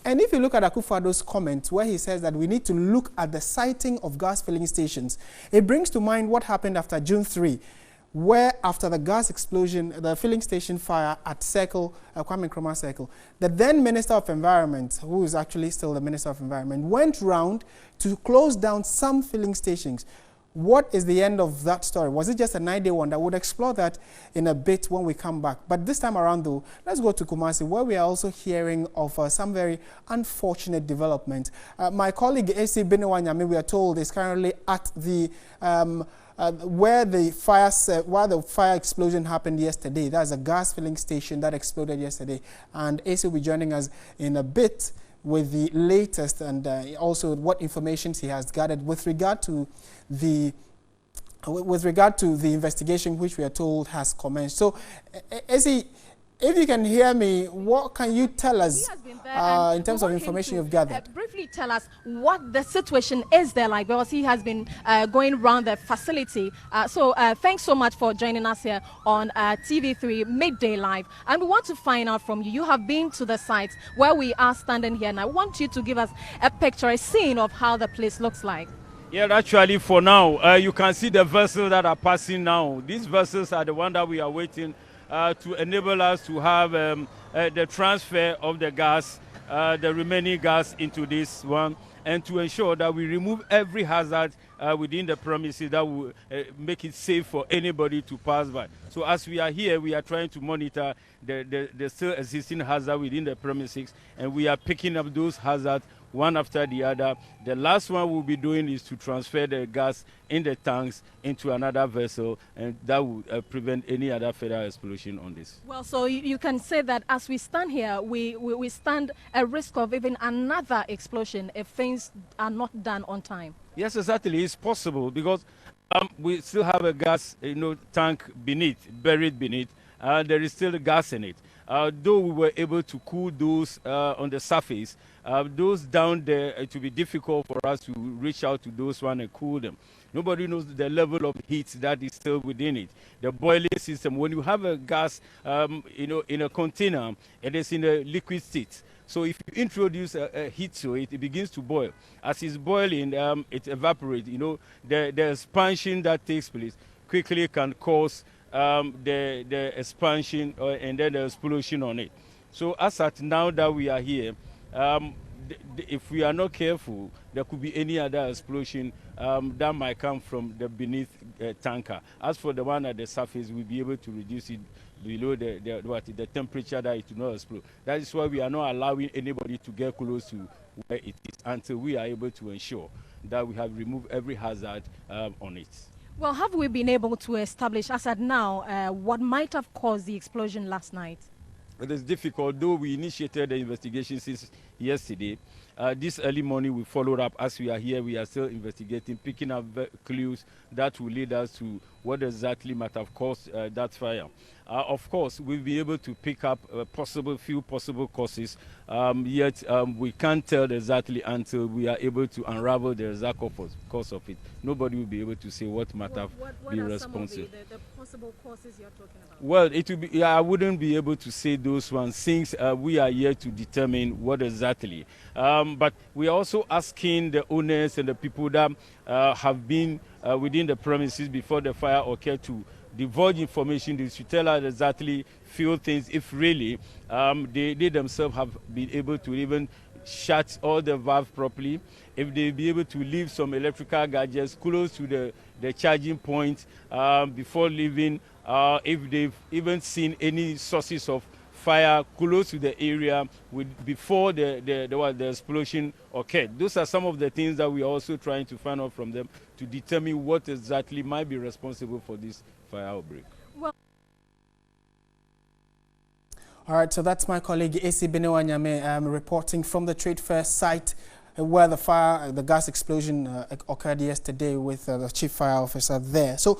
And if you look at Akufo-Addo's comment where he says that we need to look at the siting of gas filling stations, it brings to mind what happened after June 3, where after the gas explosion, the filling station fire at Circle, Kwame Nkrumah Circle, the then Minister of Environment, who is actually still the Minister of Environment, went round to close down some filling stations. What is the end of that story? Was it just a 9-day wonder? We'll explore that in a bit when we come back. But this time around, though, let's go to Kumasi, where we are also hearing of some very unfortunate development. My colleague, Asiedu-Dartey, we are told, is currently at the where the fire explosion happened yesterday. That's a gas filling station that exploded yesterday. And AC will be joining us in a bit with the latest and also what information he has gathered with regard to the investigation, which we are told has commenced. So, if you can hear me, what can you tell us in terms of information you've gathered? Briefly tell us what the situation is there like, because he has been going around the facility. So thanks so much for joining us here on TV3 Midday Live. And we want to find out from you. You have been to the site where we are standing here, and I want you to give us a picture, a scene of how the place looks like. Yeah, actually, for now, you can see the vessels that are passing now. These vessels are the one that we are waiting to enable us to have the transfer of the gas, the remaining gas into this one, and to ensure that we remove every hazard within the premises that will make it safe for anybody to pass by. So as we are here, we are trying to monitor the still existing hazard within the premises, and we are picking up those hazards one after the other. The last one we'll be doing is to transfer the gas in the tanks into another vessel, and that will prevent any other further explosion on this. Well, so you can say that as we stand here, we stand a risk of even another explosion if things are not done on time. Yes, exactly. It's possible because we still have a gas tank buried beneath. There is still gas in it. Though we were able to cool those on the surface, those down there, it will be difficult for us to reach out to those one and cool them. Nobody knows the level of heat that is still within it. The boiling system, when you have a gas, in a container, it is in a liquid state. So if you introduce a heat to it, it begins to boil. As it's boiling, it evaporates. The expansion that takes place quickly can cause the expansion and then the explosion on it. So as at now that we are here, if we are not careful, there could be any other explosion that might come from the beneath tanker. As for the one at the surface, we'll be able to reduce it below the temperature that it will not explode. That is why we are not allowing anybody to get close to where it is until we are able to ensure that we have removed every hazard on it. Well, have we been able to establish, as at now, what might have caused the explosion last night? It is difficult, though we initiated the investigation since yesterday. This early morning we followed up. As we are here, we are still investigating, picking up clues that will lead us to what exactly might have caused that fire. Of course, we'll be able to pick up few possible causes, yet we can't tell exactly until we are able to unravel the exact cause of it. Nobody will be able to say what might have been responsible. Some of the possible causes you're talking about? Well, it will be. I wouldn't be able to say those ones since we are here to determine what exactly. But we are also asking the owners and the people that have been within the premises before the fire occurred to divulge information. They should tell us exactly few things if really they themselves have been able to even shut all the valves properly, if they be able to leave some electrical gadgets close to the charging point before leaving, if they've even seen any sources of fire close to the area before the explosion occurred. Those are some of the things that we are also trying to find out from them to determine what exactly might be responsible for this fire outbreak. Well, all right, so that's my colleague Asiedu-Dartey reporting from the trade fair site where the gas explosion occurred yesterday with the chief fire officer there. So